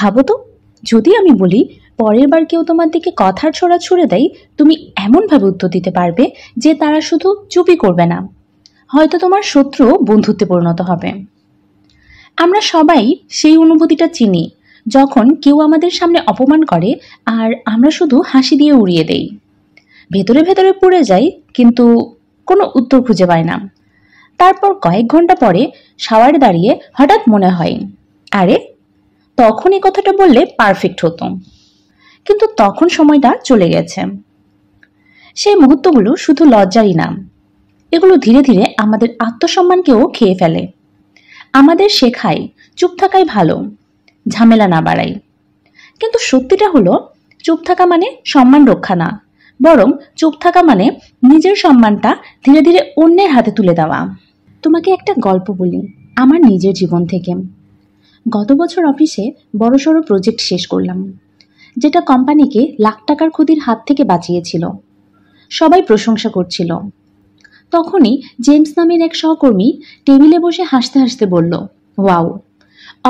ভাবো তো, যদি আমি বলি পরের বার কেউ তোমার দিকে কথার ছোড়া ছুড়ে দেয়, তুমি এমনভাবে উত্তর দিতে পারবে যে তারা শুধু চুপই করবে না, হয়তো তোমার শত্রু বন্ধুত্বে পরিণত হবে। আমরা সবাই সেই অনুভূতিটা চিনি, যখন কেউ আমাদের সামনে অপমান করে আর আমরা শুধু হাসি দিয়ে উড়িয়ে দেই। ভেতরে ভেতরে পড়ে যাই, কিন্তু কোনো উত্তর খুঁজে পাই না। তারপর কয়েক ঘন্টা পরে শাওয়ারে দাঁড়িয়ে হঠাৎ মনে হয়, আরে তখন এই কথাটা বললে পারফেক্ট হতো, কিন্তু তখন সময়টা চলে গেছে। সেই মুহূর্তগুলো শুধু লজ্জারই না, এগুলো ধীরে ধীরে আমাদের আত্মসম্মানকেও খেয়ে ফেলে। আমাদের শেখায় চুপ থাকাই ভালো, ঝামেলা না বাড়াই। কিন্তু সত্যিটা হলো, চুপ থাকা মানে সম্মান রক্ষা না, বরং চুপ থাকা মানে নিজের সম্মানটা ধীরে ধীরে অন্যের হাতে তুলে দেওয়া। তোমাকে একটা গল্প বলি আমার নিজের জীবন থেকে। গত বছর অফিসে বড়সড় প্রজেক্ট শেষ করলাম, যেটা কোম্পানিকে লাখ টাকার ক্ষতির হাত থেকে বাঁচিয়েছিল। সবাই প্রশংসা করছিল। তখনই জেমস নামের এক সহকর্মী টেবিলে বসে হাসতে হাসতে বলল, ওয়াও,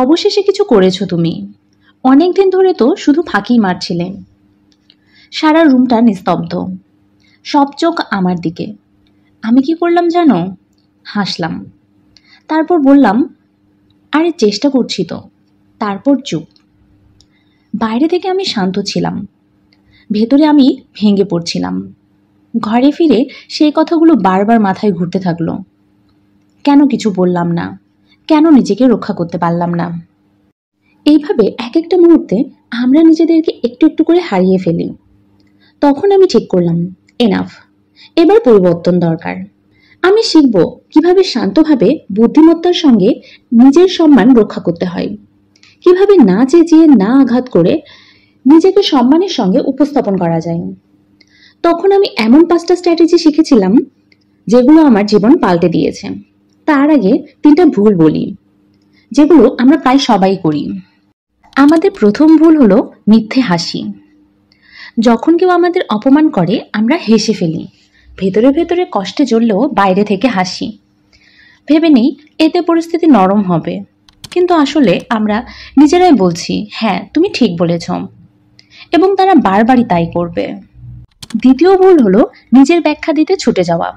অবশেষে কিছু করেছো তুমি, অনেকদিন ধরে তো শুধু ফাঁকিই মারছিলে। সারা রুমটা নিস্তব্ধ, সব চোখ আমার দিকে। আমি কি করলাম জানো? হাসলাম, তারপর বললাম, আরে চেষ্টা করছি তো। তারপর চুপ। বাইরে থেকে আমি শান্ত ছিলাম, ভেতরে আমি ভেঙে পড়ছিলাম। ঘরে ফিরে সেই কথাগুলো বারবার মাথায় ঘুরতে থাকলো। কেন কিছু বললাম না? কেন নিজেকে রক্ষা করতে পারলাম না? এইভাবে এক একটা মুহূর্তে আমরা নিজেদেরকে একটু একটু করে হারিয়ে ফেলি। তখন আমি ঠিক করলাম, এনাফ, এবার পরিবর্তন দরকার। আমি শিখব কিভাবে শান্তভাবে বুদ্ধিমত্তার সঙ্গে নিজের সম্মান রক্ষা করতে হয়, কিভাবে না চেঁচিয়ে না আঘাত করে নিজেকে সম্মানের সঙ্গে উপস্থাপন করা যায়। তখন আমি এমন 5টা স্ট্র্যাটেজি শিখেছিলাম যেগুলো আমার জীবন পাল্টে দিয়েছে। তার আগে 3টা ভুল বলি, যেগুলো আমরা প্রায় সবাই করি। আমাদের প্রথম ভুল হলো মিথ্যে হাসি। যখন কেউ আমাদের অপমান করে আমরা হেসে ফেলি, ভেতরে ভেতরে কষ্টে জ্বললেও বাইরে থেকে হাসি। ভেবে নেই এতে পরিস্থিতি নরম হবে, কিন্তু আসলে আমরা নিজেরাই বলছি, হ্যাঁ তুমি ঠিক বলেছ, এবং তারা বারবারই তাই করবে। দ্বিতীয় ভুল হলো নিজের ব্যাখ্যা দিতে ছুটে যাওয়া।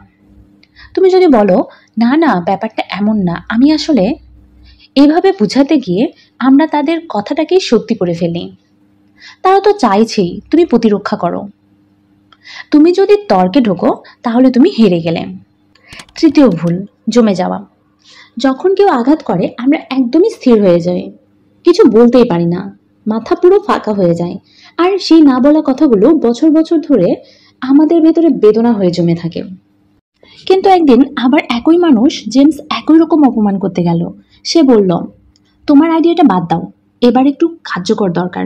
তুমি যদি বলো, না না ব্যাপারটা এমন না, আমি আসলে, এভাবে বুঝাতে গিয়ে আমরা তাদের কথাটাকেই সত্যি করে ফেলি। তারা তো চাইছেই তুমি প্রতিরক্ষা করো। তুমি যদি তর্কে ঢোকো তাহলে তুমি হেরে গেলে। তৃতীয় ভুল, জমে যাওয়া। যখন কেউ আঘাত করে আমরা একদমই স্থির হয়ে যাই, কিছু বলতেই পারি না, মাথা পুরো ফাঁকা হয়ে যায়। আর সেই না বলা কথাগুলো বছর বছর ধরে আমাদের ভেতরে বেদনা হয়ে জমে থাকে। কিন্তু একদিন আবার একই মানুষ জেমস একই রকম অপমান করতে গেল। সে বলল, তোমার আইডিয়াটা বাদ দাও, এবার একটু কার্যকর দরকার।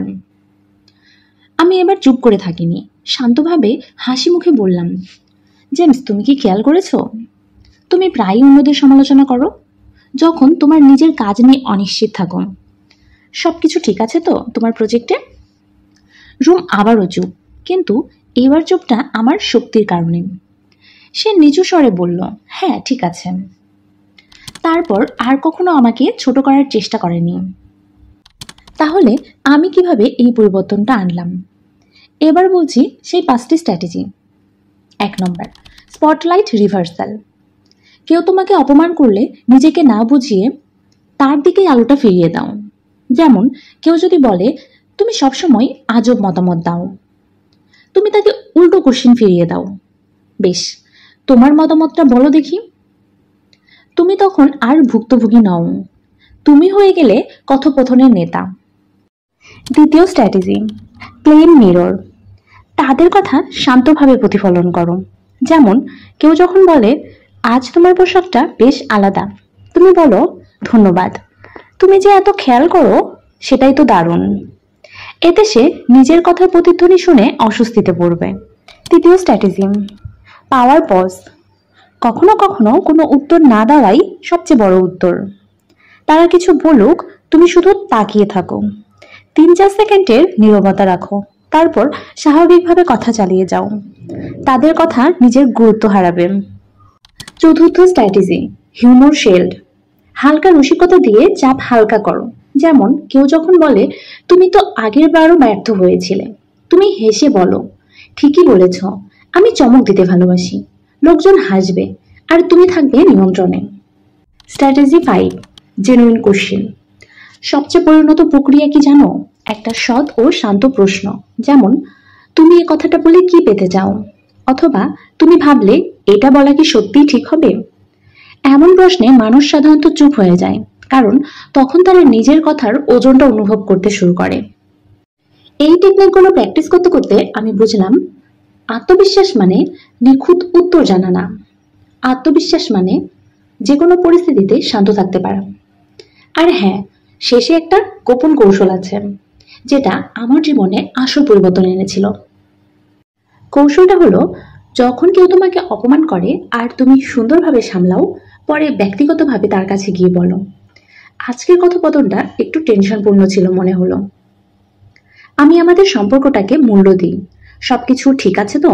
আমি এবার চুপ করে থাকিনি, শান্তভাবে হাসি মুখে বললাম, জেমস তুমি কি খেয়াল করেছো, তুমি প্রায়ই অন্যদের সমালোচনা করো যখন তোমার নিজের কাজ নিয়ে অনিশ্চিত থাকো। সবকিছু ঠিক আছে তো তোমার প্রজেক্টে? রুম আবারও চুপ, কিন্তু এবার চুপটা আমার শক্তির কারণে। সে নিচু স্বরে বলল, হ্যাঁ ঠিক আছে। তারপর আর কখনো আমাকে ছোট করার চেষ্টা করেনি। তাহলে আমি কিভাবে এই পরিবর্তনটা আনলাম? এবার বলছি সেই 5টি স্ট্র্যাটেজি। 1 নম্বর, স্পটলাইট রিভার্সাল। কেউ তোমাকে অপমান করলে নিজেকে না বুঝিয়ে তার দিকেই আলোটা ফিরিয়ে দাও। যেমন কেউ যদি বলে, তুমি সবসময় আজব মতামত দাও, তুমি তাকে উল্টো কোশ্চেন ফিরিয়ে দাও, বেশ তোমার মতামতটা বলো দেখি। তুমি তখন আর ভুক্তভোগী নও, তুমি হয়ে গেলে কথোপকথনের নেতা। দ্বিতীয় স্ট্র্যাটেজি, প্লেন মিরর। তাদের কথা শান্তভাবে প্রতিফলন করো। যেমন কেউ যখন বলে, আজ তোমার পোশাকটা বেশ আলাদা, তুমি বলো, ধন্যবাদ, তুমি যে এত খেয়াল করো সেটাই তো দারুণ। এতে সে নিজের কথার প্রতিধ্বনি শুনে অস্বস্তিতে পড়বে। তৃতীয় স্ট্র্যাটেজি, পাওয়ার পজ। কখনো কখনো কোনো উত্তর না দেওয়াই সবচেয়ে বড় উত্তর। তারা কিছু বলুক, তুমি শুধু তাকিয়ে থাকো, 3-4 সেকেন্ডের নীরবতা রাখো, তারপর স্বাভাবিকভাবে কথা চালিয়ে যাও। তাদের কথা নিজের গুরুত্ব হারাবে। চতুর্থ স্ট্র্যাটেজি, হিউমর শেল্ড। হালকা রসিকতা দিয়ে চাপ হালকা করো। যেমন কেউ যখন বলে তুমি তো আগের বারও ব্যর্থ হয়েছিলে, তুমি হেসে বলো ঠিকই বলেছ, আমি চমক দিতে ভালোবাসি। লোকজন হাসবে আর তুমি থাকবে নিয়ন্ত্রণে। Strategy 5, genuine question. সবচেয়ে পরিণত প্রক্রিয়া কি জানো? একটা সৎ ও শান্ত প্রশ্ন, যেমন তুমি এই কথাটা বলে কি পেতে চাও, অথবা তুমি ভাবলে এটা বলা কি সত্যিই ঠিক হবে। এমন প্রশ্নে মানুষ সাধারণত চুপ হয়ে যায়, কারণ তখন তারা নিজের কথার ওজনটা অনুভব করতে শুরু করে। এই টেকনিকগুলো প্র্যাকটিস করতে করতে আমি বুঝলাম, আত্মবিশ্বাস মানে নিখুঁত উত্তর জানা না। আত্মবিশ্বাস মানে যে কোনো পরিস্থিতিতে শান্ত থাকতে পারা। আর হ্যাঁ, শেষে একটা গোপন কৌশল আছে, যেটা আমার জীবনে আসল পরিবর্তন এনেছিল। কৌশলটা হলো, যখন কেউ তোমাকে অপমান করে আর তুমি সুন্দরভাবে সামলাও, পরে ব্যক্তিগতভাবে তার কাছে গিয়ে বলো, আজকের কথোপকথনটা একটু টেনশনপূর্ণ ছিল মনে হলো। আমি আমাদের সম্পর্কটাকে মূল্য দিই, সবকিছু ঠিক আছে তো?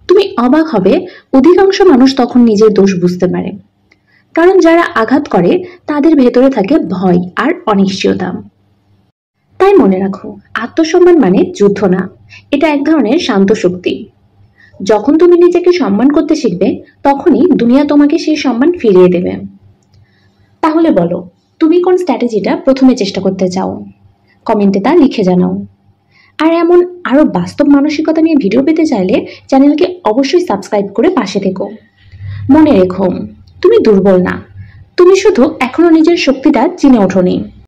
তুমি অবাক হবে, অধিকাংশ মানুষ তখন নিজের দোষ বুঝতে পারে, কারণ যারা আঘাত করে তাদের ভেতরে থাকে ভয় আর অনিশ্চয়তা। তাই মনে রাখো, আত্মসম্মান মানে যুদ্ধ না, এটা এক ধরনের শান্ত শক্তি। যখন তুমি নিজেকে সম্মান করতে শিখবে, তখনই দুনিয়া তোমাকে সেই সম্মান ফিরিয়ে দেবে। তাহলে বলো, তুমি কোন স্ট্র্যাটেজিটা প্রথমে চেষ্টা করতে চাও? কমেন্টে তা লিখে জানাও। আর এমন আরো বাস্তব মানসিকতা নিয়ে ভিডিও পেতে চাইলে চ্যানেলকে অবশ্যই সাবস্ক্রাইব করে পাশে থেকো। মনে রেখো, তুমি দুর্বল না, তুমি শুধু এখনো নিজের শক্তিটা চিনে ওঠোনি।